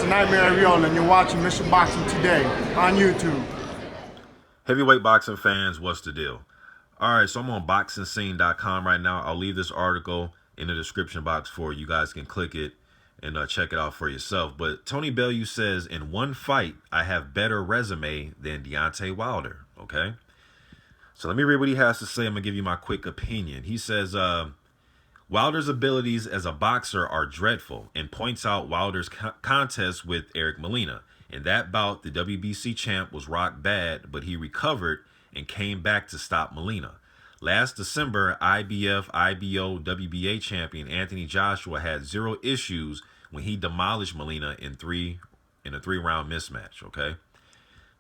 Nightmare Ariola, and you're watching Mission Boxing Today on YouTube. Heavyweight boxing fans, what's the deal? All right, so I'm on boxingscene.com right now. I'll leave this article in the description box for you. You guys can click it and check it out for yourself. But Tony Bellew says, in one fight, I have better resume than Deontay Wilder. Okay? So let me read what he has to say. I'm going to give you my quick opinion. He says, Wilder's abilities as a boxer are dreadful, and points out Wilder's contest with Eric Molina. In that bout, the WBC champ was rock bad, but he recovered and came back to stop Molina. Last December, IBF, IBO, WBA champion Anthony Joshua had zero issues when he demolished Molina in a three-round mismatch. Okay,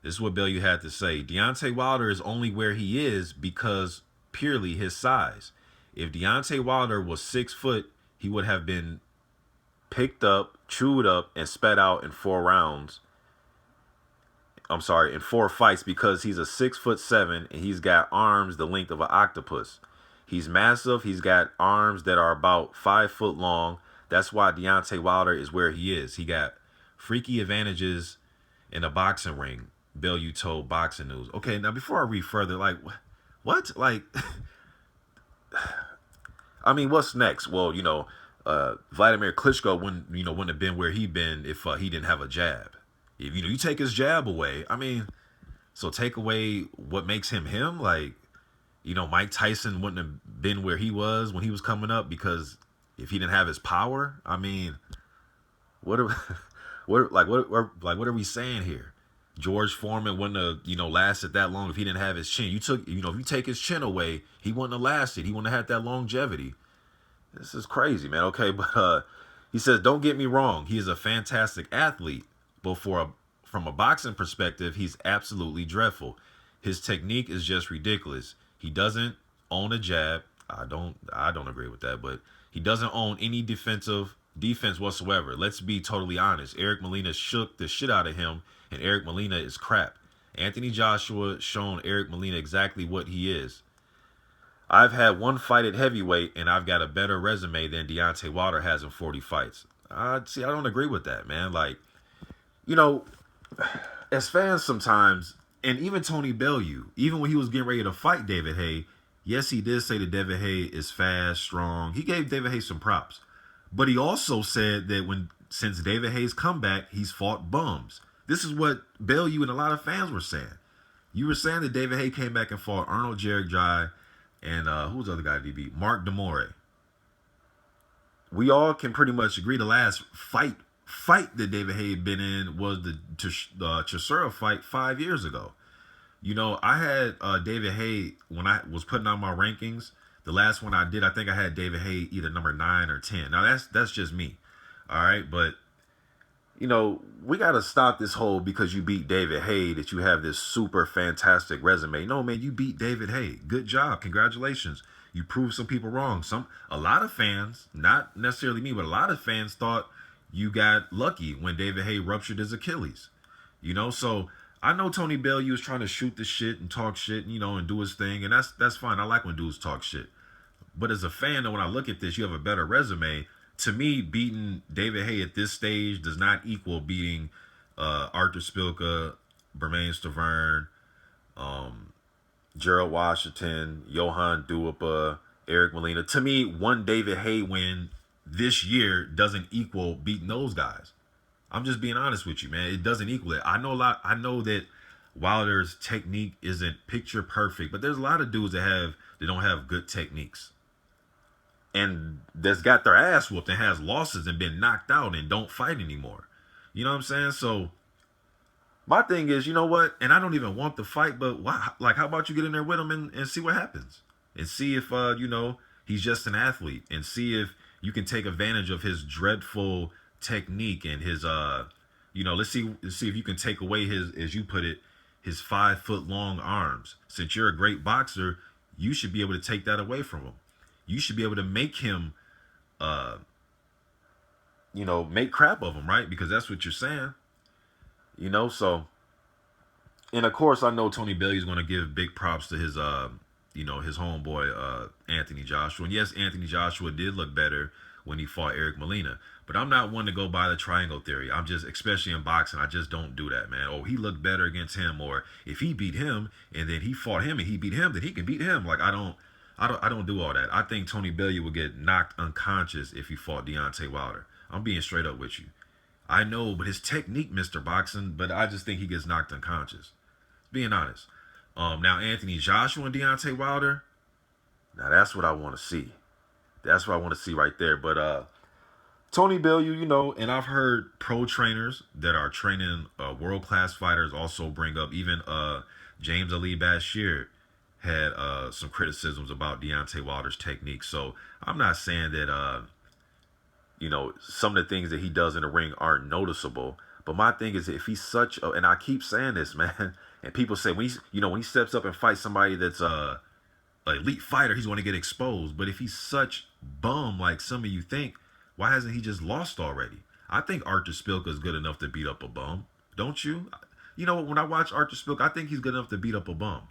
this is what Bellew had to say. Deontay Wilder is only where he is because purely his size. If Deontay Wilder was 6 foot, he would have been picked up, chewed up, and spat out in 4 rounds. In 4 fights, because he's a 6'7" and he's got arms the length of an octopus. He's massive. He's got arms that are about 5 foot long. That's why Deontay Wilder is where he is. He got freaky advantages in a boxing ring, Bellew told Boxing News. Okay, now before I read further, what? I mean, what's next? Well, Vladimir Klitschko wouldn't have been where he'd been if he didn't have a jab. If you take his jab away, so take away what makes him him. Mike Tyson wouldn't have been where he was when he was coming up because if he didn't have his power. What are we saying here? George Foreman wouldn't have lasted that long if he didn't have his chin. If you take his chin away, he wouldn't have lasted. He wouldn't have had that longevity. This is crazy, man. Okay, but he says, don't get me wrong, he is a fantastic athlete. But from a boxing perspective, he's absolutely dreadful. His technique is just ridiculous. He doesn't own a jab. I don't agree with that, but he doesn't own any defense whatsoever. Let's be totally honest. Eric Molina shook the shit out of him, and Eric Molina is crap. Anthony Joshua shown Eric Molina exactly what he is. I've had one fight at heavyweight, and I've got a better resume than Deontay Wilder has in 40 fights. I don't agree with that, man. As fans sometimes, and even Tony Bellew, even when he was getting ready to fight David Haye, yes, he did say that David Haye is fast, strong. He gave David Haye some props. But he also said that since David Haye's comeback, he's fought bums. This is what Bellew and a lot of fans were saying. You were saying that David Haye came back and fought Arnold Jerigai and who's the other guy he beat? Mark Demore. We all can pretty much agree the last fight that David Haye had been in was the Chisora fight 5 years ago. I had David Haye when I was putting out my rankings. The last one I did, I think I had David Haye either number 9 or 10. Now that's just me. All right, but we got to stop this whole because you beat David Haye that you have this super fantastic resume. No, man, you beat David Haye. Good job. Congratulations. You proved some people wrong. A lot of fans, not necessarily me, but a lot of fans thought you got lucky when David Haye ruptured his Achilles. So I know Tony Bellew is trying to shoot the shit and talk shit, and do his thing, and that's fine. I like when dudes talk shit. But as a fan, when I look at this, you have a better resume. To me, beating David Haye at this stage does not equal beating Arthur Spilka, Bermane Stiverne, Gerald Washington, Johan Duhaupas, Eric Molina. To me, one David Haye win this year doesn't equal beating those guys. I'm just being honest with you, man. It doesn't equal it. I know that Wilder's technique isn't picture perfect, but there's a lot of dudes that don't have good techniques. And that's got their ass whooped and has losses and been knocked out and don't fight anymore. You know what I'm saying? So my thing is, you know what? And I don't even want the fight, but why? How about you get in there with him and see what happens? And see if, he's just an athlete. And see if you can take advantage of his dreadful technique and his, let's see if you can take away his, as you put it, his 5 foot long arms. Since you're a great boxer, you should be able to take that away from him. You should be able to make him, make crap of him, right? Because that's what you're saying, so. And of course, I know Tony Bellew is going to give big props to his, his homeboy, Anthony Joshua. And yes, Anthony Joshua did look better when he fought Eric Molina. But I'm not one to go by the triangle theory. I'm just, especially in boxing, I just don't do that, man. Oh, he looked better against him, or if he beat him and then he fought him and he beat him, then he can beat him. Like I don't do all that. I think Tony Bellew would get knocked unconscious if he fought Deontay Wilder. I'm being straight up with you. I know, but his technique, Mr. Boxing, but I just think he gets knocked unconscious. Being honest. Now Anthony Joshua and Deontay Wilder. Now that's what I want to see. That's what I want to see right there. But Tony Bellew, you know, and I've heard pro trainers that are training world-class fighters also bring up, even James Ali Bashir had some criticisms about Deontay Wilder's technique. So I'm not saying that, you know, some of the things that he does in the ring aren't noticeable. But my thing is, if he's such a, and I keep saying this, man, and people say when he's, you know, when he steps up and fights somebody that's an elite fighter, he's going to get exposed. But if he's such bum like some of you think, why hasn't he just lost already? I think Artur Spilka is good enough to beat up a bum. Don't you? You know, when I watch Artur Spilka, I think he's good enough to beat up a bum.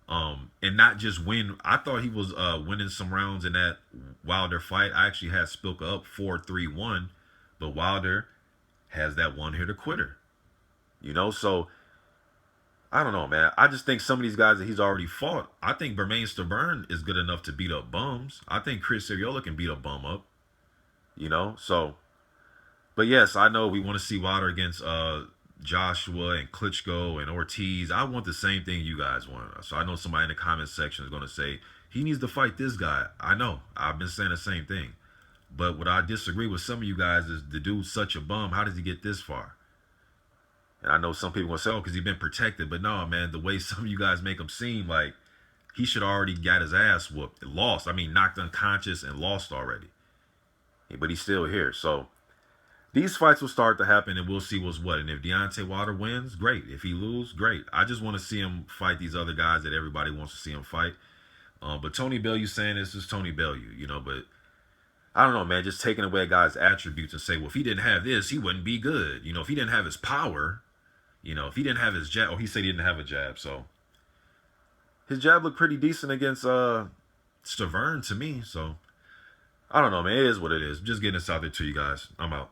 And not just win. I thought he was winning some rounds in that Wilder fight. I actually had Spilka up 4-3-1, but Wilder has that one-hitter quitter. You know, so I don't know, man. I just think some of these guys that he's already fought, I think Bermane Stiverne is good enough to beat up bums. I think Chris Arreola can beat a bum up. You know, so, but yes, I know we want to see Wilder against Joshua and Klitschko and Ortiz. I want the same thing you guys want. So I know somebody in the comment section is going to say, he needs to fight this guy. I know. I've been saying the same thing. But what I disagree with some of you guys is the dude's such a bum. How does he get this far? And I know some people will say, oh, because he's been protected. But no, man, the way some of you guys make him seem like he should already got his ass whooped. Lost. I mean, knocked unconscious and lost already. But he's still here. So these fights will start to happen, and we'll see what's what. And if Deontay Wilder wins, great. If he loses, great. I just want to see him fight these other guys that everybody wants to see him fight. But Tony Bellew saying this is Tony Bellew, you know. But I don't know, man. Just taking away a guy's attributes and say, well, if he didn't have this, he wouldn't be good. You know, if he didn't have his power, you know, if he didn't have his jab. Oh, he said he didn't have a jab. So his jab looked pretty decent against Stiverne to me. So I don't know, man. It is what it is. Just getting this out there to you guys. I'm out.